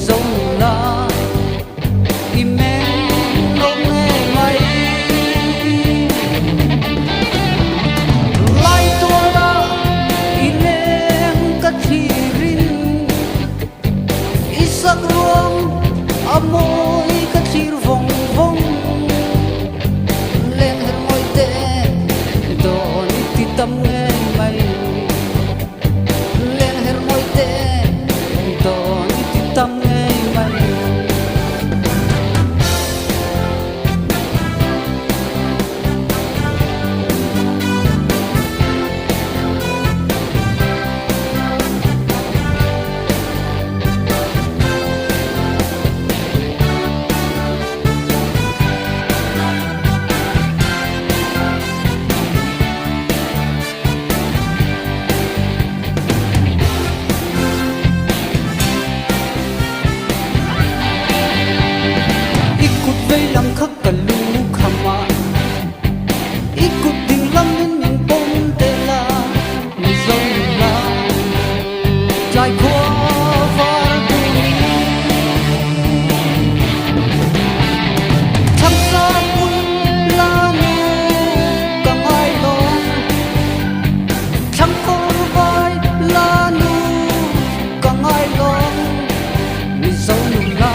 dấu lá men ôm nghe mày lai tua la inen kathirin isak ruang amoy kathir vong vong len her moi te don ti tam nghe mày len her moi te don ti tam nghe mày lam khắc cả lu khama ikut ding lam nin ning pom te la mi zong la jai kwa var du tham sa pun la nu kang ai lo tham ko vai la nu kang ai lo mi zong la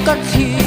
cut